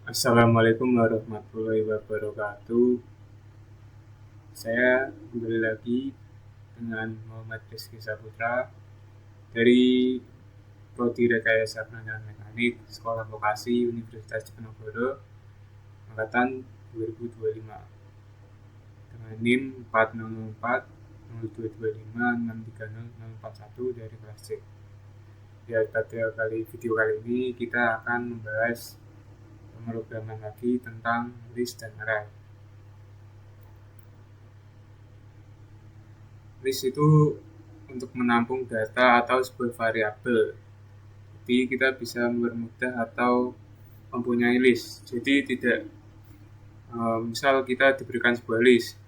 Assalamualaikum warahmatullahi wabarakatuh. Saya kembali lagi dengan Muhammad Rizky Saputra dari Prodi Rekayasa Perancangan Mekanik Sekolah Vokasi Universitas Diponegoro angkatan 2025 dengan NIM 4004 0225 630041 dari kelas C. Pada video kali ini kita akan membahas pemrograman lagi tentang list dan array. List itu untuk menampung data atau sebuah variabel. Jadi kita bisa mempermudah atau mempunyai list. Jadi misal kita diberikan sebuah list,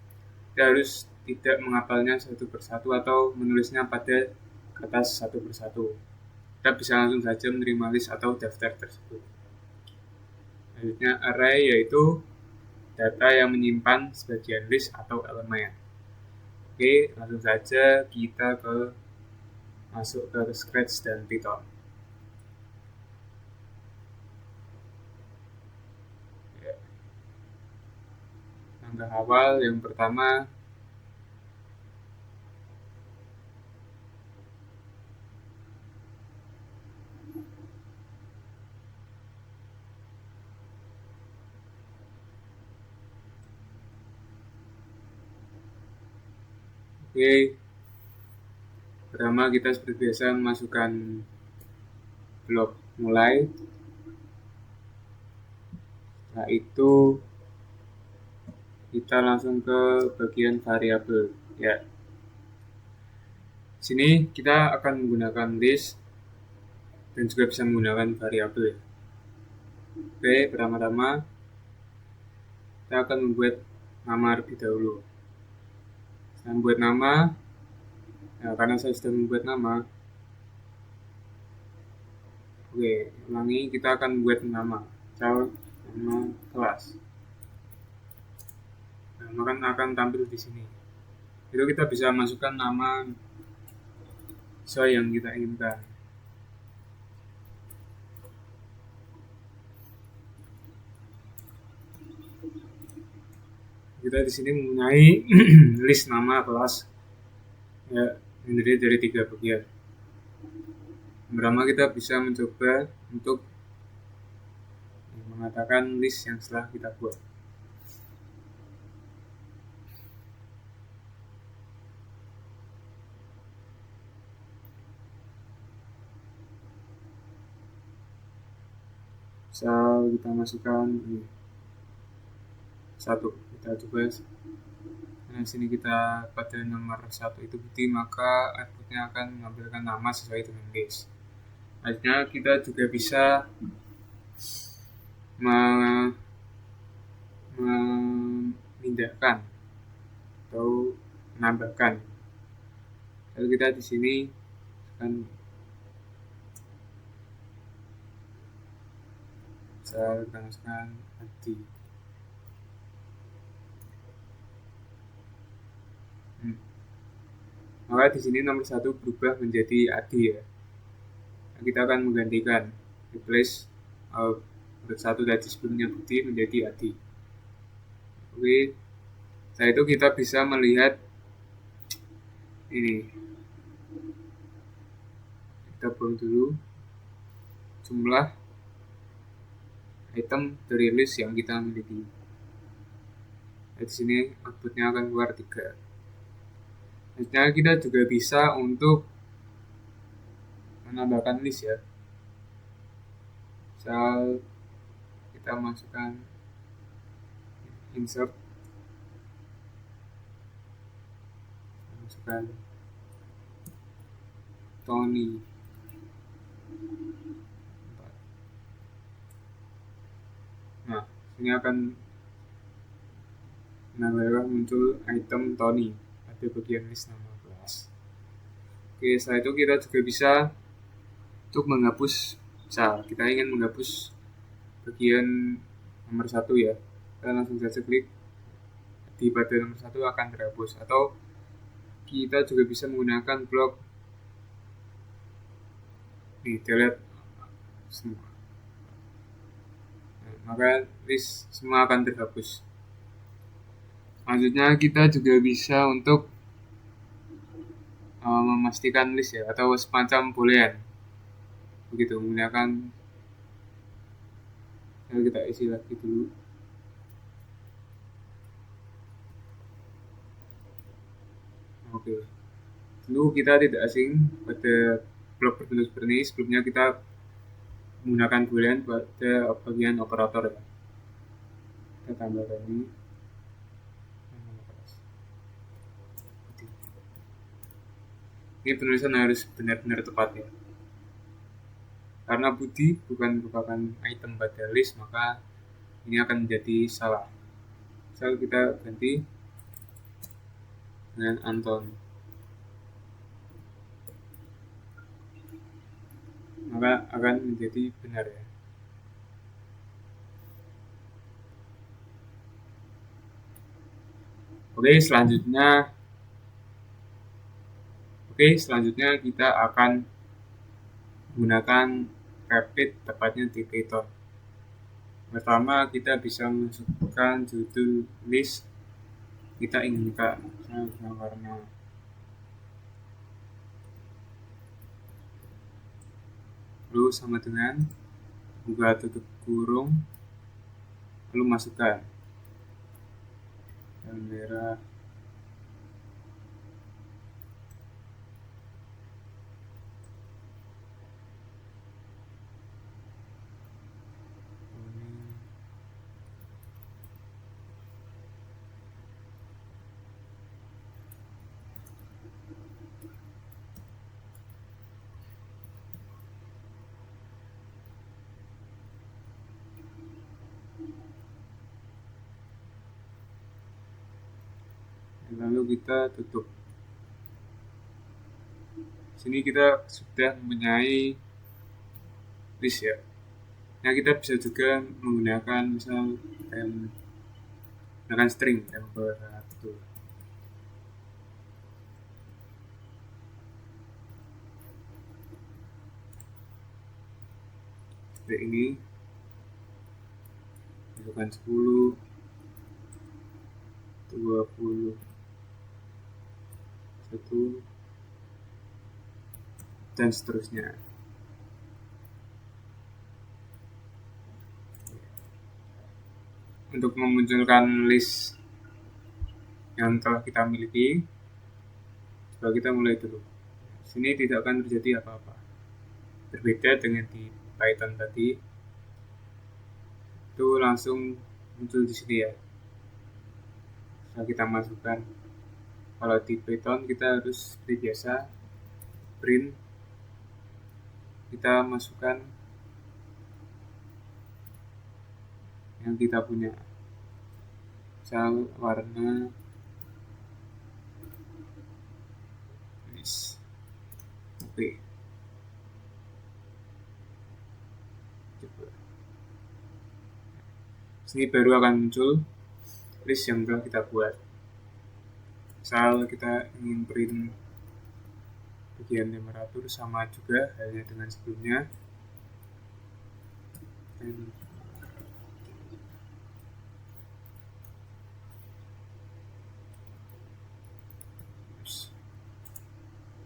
kita harus tidak menghafalnya satu persatu atau menulisnya pada kertas satu persatu. Kita bisa langsung saja menerima list atau daftar tersebut. Selanjutnya array yaitu data yang menyimpan sebagian list atau elemen. Oke, langsung saja kita masuk ke Scratch dan Python. Langkah awal yang pertama, pertama kita seperti biasa memasukkan blok mulai. Setelah itu kita langsung ke bagian variabel ya. Sini kita akan menggunakan list dan juga bisa menggunakan variabel. Oke, pertama-tama kita akan membuat nama terlebih dahulu. Saya membuat nama, nah, karena saya sudah membuat nama. Oke, ulangi, kita akan membuat nama, misal nama kelas. Nama akan tampil di sini. Itu kita bisa masukkan nama sesuai yang kita inginkan. Kita di sini mempunyai list nama kelas ya, terdiri dari 3 bagian. Pertama kita bisa mencoba untuk mengatakan list yang setelah kita buat. Misal kita masukkan ini 1, kita coba. Nah, sini kita pada nomor 1 itu bukti, maka outputnya akan mengambilkan nama sesuai dengan list. Selanjutnya kita juga bisa memindahkan atau menambahkan. Lalu kita di sini akan bisa masukkan Adi. Maka di sini nomor 1 berubah menjadi Adi ya. Nah, kita akan menggantikan replace nomor 1 tadi sebelumnya Budi menjadi Adi. Oke. Setelah itu kita bisa melihat ini. Kita buang dulu jumlah item dari list yang kita miliki. Nah, di sini outputnya akan keluar 3. Selanjutnya kita juga bisa untuk menambahkan list ya. Misal kita masukkan insert, masukkan Tony. Nah, ini akan muncul item Tony pada bagian list nama kelas. Oke, setelah itu kita juga bisa untuk menghapus. Misal kita ingin menghapus bagian nomor 1 ya, kita langsung saja klik di pada nomor 1 akan terhapus. Atau kita juga bisa menggunakan blok delete semua. maka list semua akan terhapus. Selanjutnya kita juga bisa untuk memastikan list ya, atau semacam boolean begitu, menggunakan, kita isi lagi dulu. Oke, dulu kita tidak asing pada blok berbentuk seperti ini. Sebelumnya kita menggunakan boolean pada bagian operator ya. Kita tambahkan ini. Ini penulisan harus benar-benar tepat ya. Karena Budi bukan merupakan item pada list, maka ini akan menjadi salah. Misal kita ganti dengan Anton, maka akan menjadi benar ya. Oke, selanjutnya kita akan menggunakan rapid, tepatnya di Python. Pertama, kita bisa masukkan judul list kita inginkan, misalnya warna lalu sama dengan buka tutup kurung, lalu masukkan dan merah, kuning, lalu kita tutup. Sini kita sudah mempunyai list ya. Nah, kita bisa juga menggunakan misal menggunakan string temp1 seperti ini, masukkan 10, 20, 1, dan seterusnya. Untuk memunculkan list yang telah kita miliki, coba kita mulai dulu. Sini tidak akan terjadi apa-apa. Berbeda dengan di Python tadi, itu langsung muncul di sini ya. Setelah kita masukkan, kalau di Python kita harus seperti biasa print, kita masukkan yang kita punya, misal warna list. Oke, coba sini baru akan muncul list yang telah kita buat. Misal kita ingin print bagian temperatur, sama juga halnya dengan sebelumnya.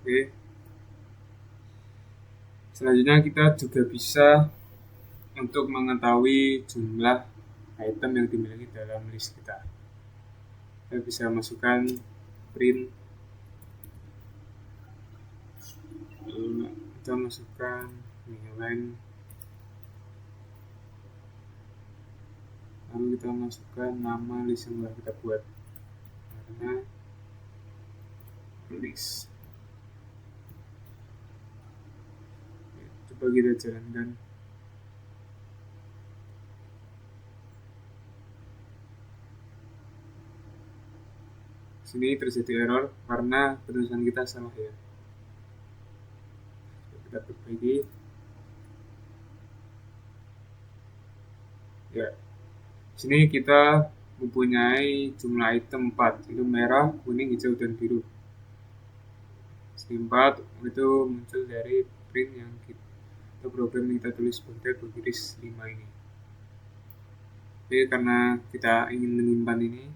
Oke. Selanjutnya kita juga bisa untuk mengetahui jumlah item yang dimiliki dalam list kita. Kita bisa masukkan print, lalu kita masukkan nilai, lalu kita masukkan nama list yang telah kita buat, karena list. Coba kita jalankan. Sini terjadi error karena penulisan kita salah ya. Kita perbaiki. Ya. Sini kita mempunyai jumlah item 4, itu merah, kuning, hijau, dan biru. Sini 4 itu muncul dari print yang program yang kita tulis pada baris 5 ini. Jadi karena kita ingin menyimpan ini,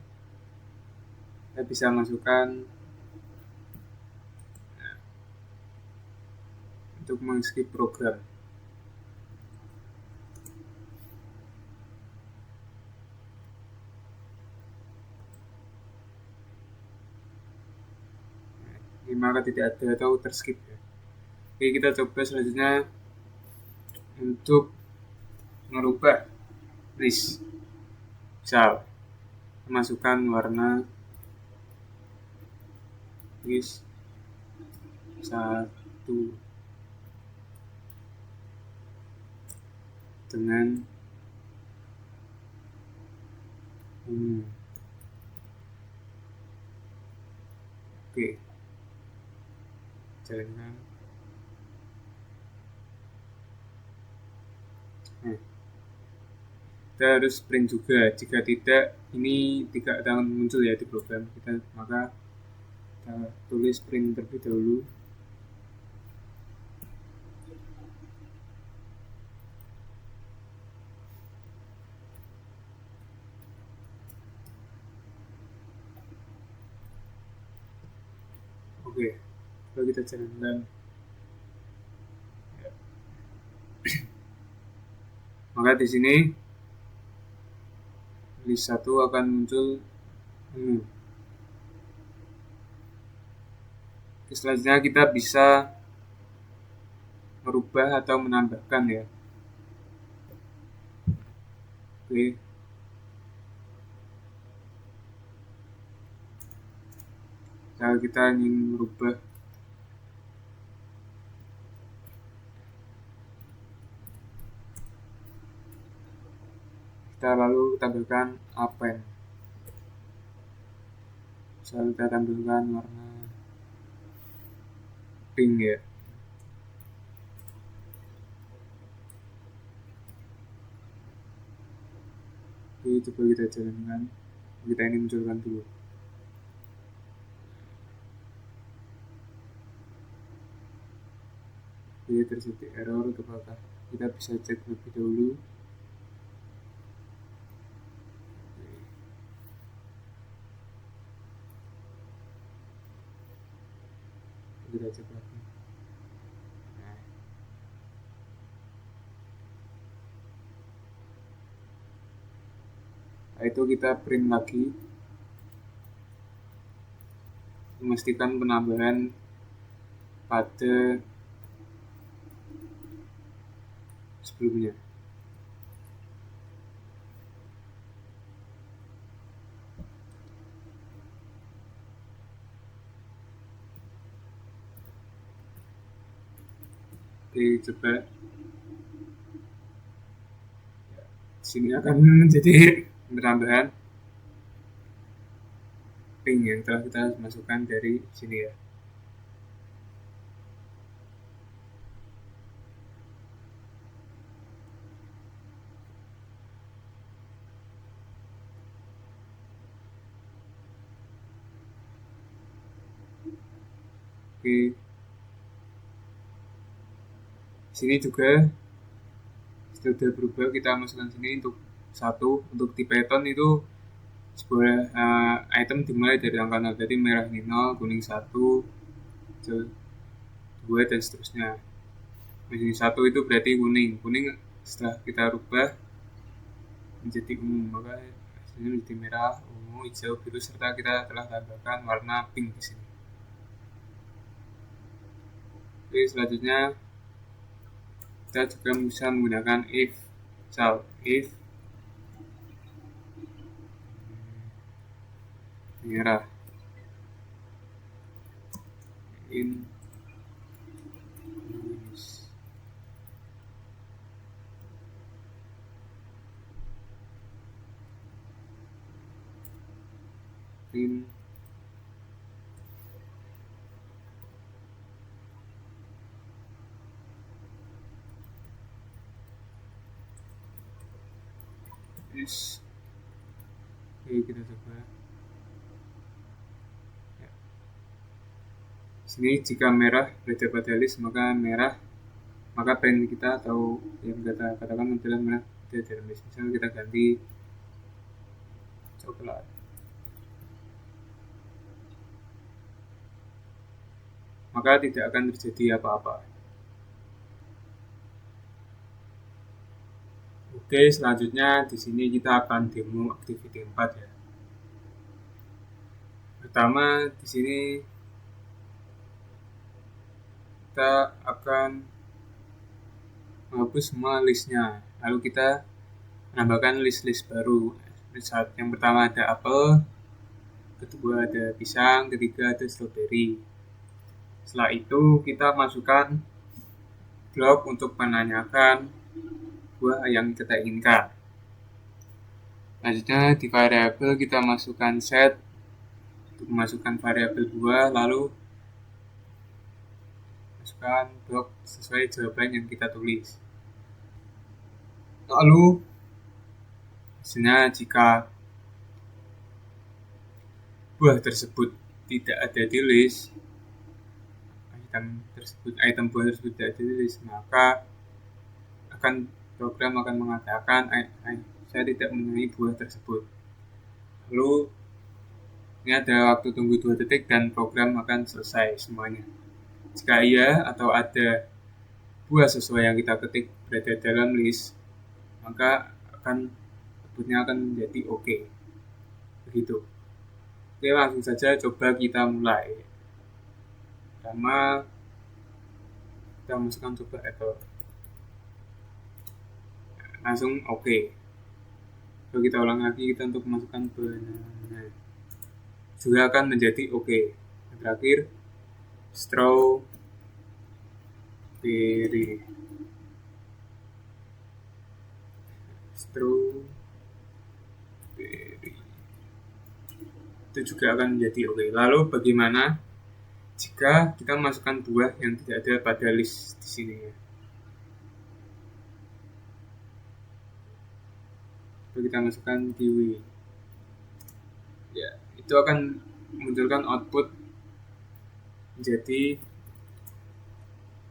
kita bisa masukkan untuk mengskip program. Ini maka tidak ada atau terskip ya. Oke, kita coba selanjutnya untuk merubah list. Misal masukkan warna list 1 dengan ungu. Oke, jalankan. Nah, kita harus print juga. Jika tidak, ini tidak akan muncul ya di program kita, maka kita tulis print terlebih dahulu. Oke, kalau kita jalankan, maka di sini list 1 akan muncul ungu. Selanjutnya kita bisa merubah atau menambahkan ya. Oke. Kalau kita ingin merubah kita lalu tambahkan append. Misalnya kita tambahkan warna pink ya. Oke, coba kita jalankan. Kita ini munculkan dulu. Oke, terjadi error, apakah kita bisa cek lebih dahulu. Kita cek lagi. Nah, itu kita print lagi, memastikan penambahan pada sebelumnya. Oke, coba. Sini akan menjadi penambahan pink yang telah kita masukkan dari sini ya. Oke. Sini juga sudah berubah, kita masukkan sini untuk 1. Untuk di Python itu sebuah item dimulai dari angka 0, jadi merah ini 0, kuning 1, 2 dan seterusnya. Jadi 1 itu berarti kuning. Kuning setelah kita rubah menjadi ungu, maka hasilnya menjadi merah, ungu, hijau, biru, serta kita telah tambahkan warna pink di sini. Oke, selanjutnya kita juga bisa menggunakan if. Misal if merah in is. Oke, kita coba. Ya. Sini jika merah berada pada list, maka print kita atau yang kita katakan adalah merah berada dalam list. Misalnya kita ganti coklat. Maka tidak akan terjadi apa-apa. Oke, selanjutnya di sini kita akan demo activity 4 ya. Pertama, di sini kita akan menghapus semua listnya. Lalu kita menambahkan list-list baru. Saat yang pertama ada apel, kedua ada pisang, ketiga ada strawberry. Setelah itu kita masukkan blok untuk menanyakan buah yang kita inginkan. Selanjutnya di variabel kita masukkan set untuk memasukkan variabel buah, lalu masukkan blok sesuai jawaban yang kita tulis. Lalu hasilnya jika buah tersebut tidak ada di list, item buah tersebut tidak ada di list, maka program akan mengatakan saya tidak menemui buah tersebut. Lalu ini ada waktu tunggu 2 detik dan program akan selesai semuanya. Jika iya atau ada buah sesuai yang kita ketik berada dalam list, maka outputnya akan menjadi oke. Begitu. Oke, langsung saja coba kita mulai. Pertama, kita masukkan coba apple. Langsung oke. Kalau kita ulang lagi, kita untuk memasukkan banana juga akan menjadi oke. Yang terakhir, strawberry itu juga akan menjadi oke. Lalu bagaimana jika kita masukkan buah yang tidak ada pada list di sini ya? Lalu kita masukkan kiwi. Ya, itu akan memunculkan output menjadi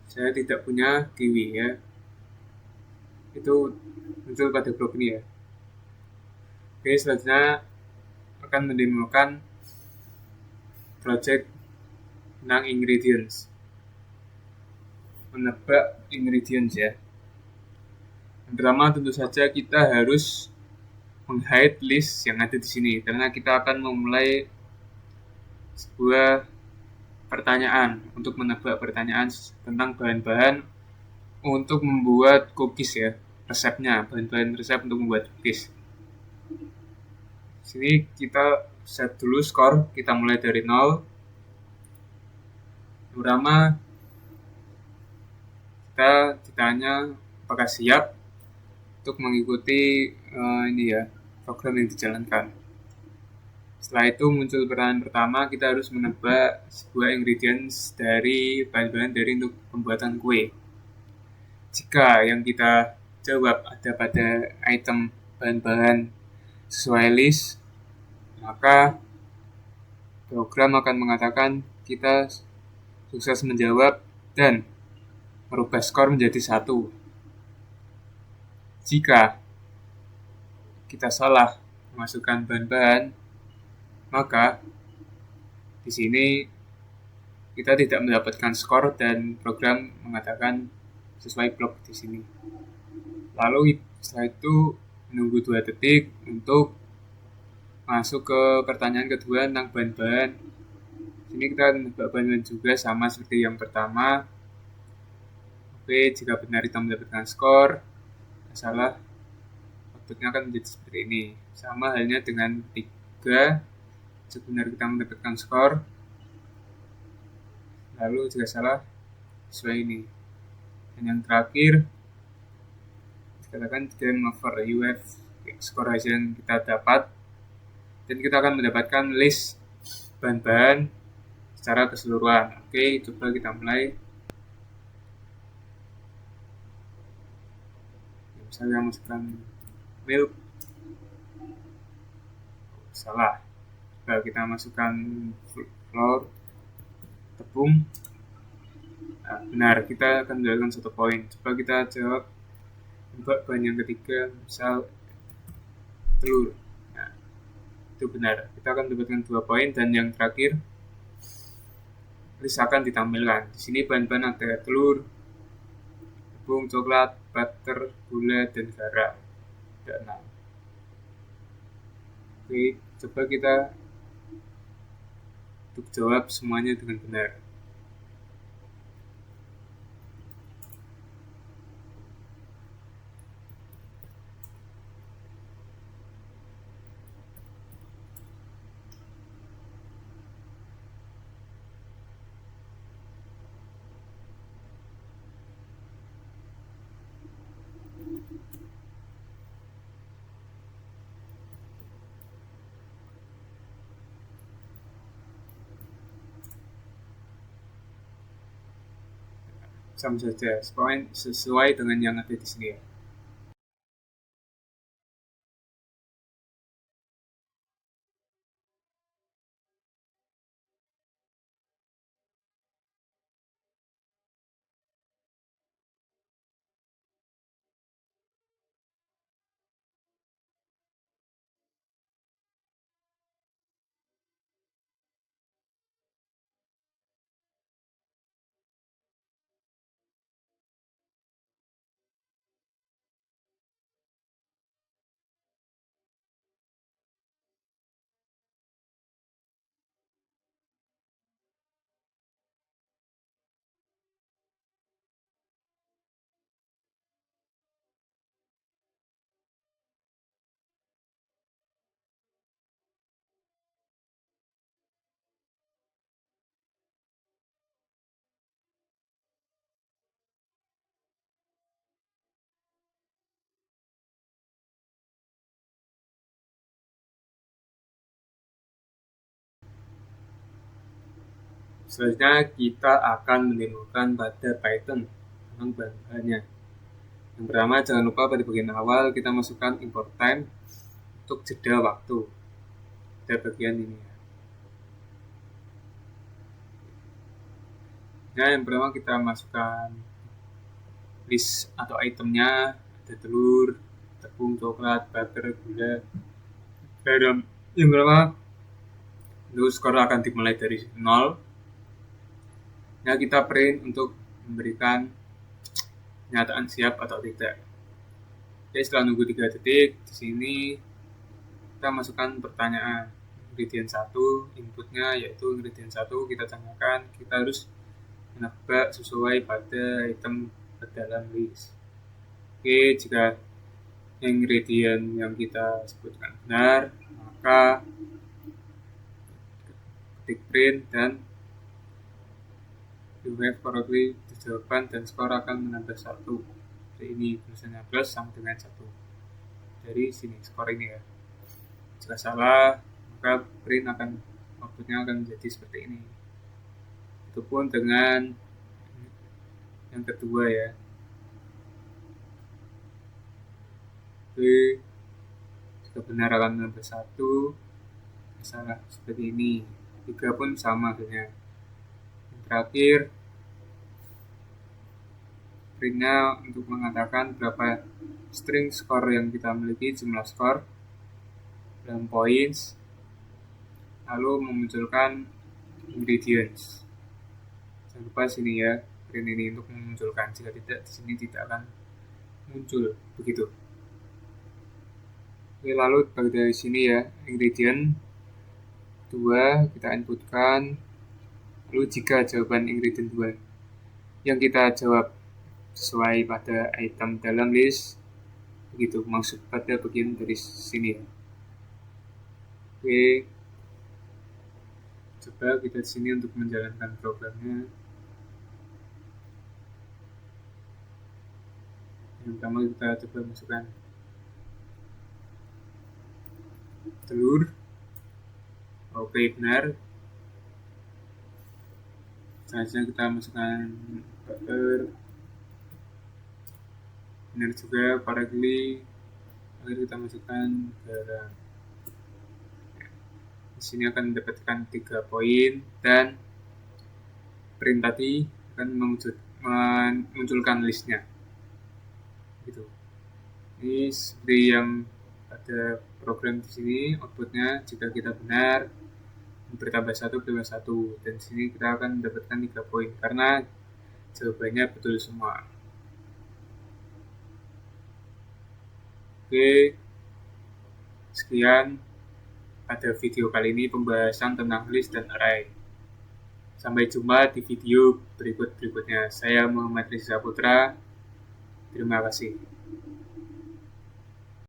saya tidak punya kiwi ya. Itu muncul pada blok ini ya. Oke, selanjutnya akan mendemokan project tentang ingredients, menebak ingredients ya. Yang pertama tentu saja kita harus meng-hide list yang ada di sini karena kita akan memulai sebuah pertanyaan untuk menebak pertanyaan tentang bahan-bahan untuk membuat cookies ya, resepnya, bahan-bahan resep untuk membuat cookies. Sini kita set dulu skor, kita mulai dari 0. Pertama kita ditanya apakah siap untuk mengikuti ini ya, program yang dijalankan. Setelah itu muncul pertanyaan pertama, kita harus menebak sebuah ingredients dari bahan-bahan dari untuk pembuatan kue. Jika yang kita jawab ada pada item bahan-bahan sesuai list, maka program akan mengatakan kita sukses menjawab dan merubah skor menjadi 1. Jika kita salah memasukkan bahan-bahan, maka di sini kita tidak mendapatkan skor dan program mengatakan sesuai blok di sini. Lalu setelah itu menunggu 2 detik untuk masuk ke pertanyaan kedua tentang bahan-bahan. Sini kita menebak bahan-bahan juga sama seperti yang pertama. Oke, jika benar kita mendapatkan skor, salah, outputnya akan menjadi seperti ini. Sama halnya dengan 3, jika benar kita mendapatkan skor, lalu jika salah, sesuai ini. Dan yang terakhir, dikatakan game over, you have skor hasil yang kita dapat, dan kita akan mendapatkan list bahan-bahan secara keseluruhan. Oke, coba kita mulai. Misalnya masukkan milk, salah. Coba kita masukkan flour, tepung. Nah, benar, kita akan mendapatkan 1 poin. Coba kita jawab bahan yang ketiga, misal telur. Nah, itu benar. Kita akan mendapatkan 2 poin, dan yang terakhir list akan ditampilkan. Di sini bahan-bahan ada telur, tepung, coklat, butter, gula, dan garam. Ada 6. Oke, coba kita untuk jawab semuanya dengan benar. Sama saja, sesuai dengan yang ada di sini ya. Selanjutnya kita akan menimbulkan pada Python tentang bahan-bahannya. Yang pertama, jangan lupa pada bagian awal kita masukkan import time untuk jeda waktu. Pada bagian ini ya. Nah, yang pertama kita masukkan list atau itemnya, ada telur, tepung, coklat, butter, gula, garam. Yang pertama, lalu skor akan dimulai dari 0. Nah, kita print untuk memberikan pernyataan siap atau tidak. Oke, setelah nunggu 3 detik, di sini kita masukkan pertanyaan. Ingredient 1, inputnya yaitu ingredient 1, kita tambahkan, kita harus menebak sesuai pada item dalam list. Oke, jika ingredient yang kita sebutkan benar, maka ketik print dan you have correctly jawaban, dan skor akan menambah 1. Jadi ini tulisannya plus sama dengan 1. Dari sini skor ini ya. Jika salah, maka print outputnya akan menjadi seperti ini. Itu pun dengan yang kedua ya. Oke, jika benar akan menambah 1, salah seperti ini. 3 pun sama hasilnya. Yang terakhir, printnya untuk mengatakan berapa string skor yang kita miliki, jumlah skor dalam points, lalu memunculkan ingredients. Jangan lupa sini ya, print ini untuk memunculkan. Jika tidak, di sini tidak akan muncul begitu. Oke, lalu dari sini ya, ingredient 2 kita inputkan. Lalu jika jawaban ingredient 2 yang kita jawab sesuai pada item dalam list, begitu maksud pada bagian dari sini. Oke, coba kita di sini untuk menjalankan programnya. Yang pertama kita coba masukkan telur. Oke, benar. Selanjutnya kita masukkan butter. Benar juga, correctly. Lalu kita masukkan garam. Di sini akan mendapatkan 3 poin, dan print tadi akan memunculkan listnya. Gitu. Ini seperti yang ada program di sini outputnya jika kita benar bertambah 1 tambah 1, dan di sini kita akan mendapatkan 3 poin karena jawabannya betul semua. Oke, sekian pada video kali ini pembahasan tentang list dan array. Sampai jumpa di video berikutnya. Saya Muhammad Riza Putra. Terima kasih.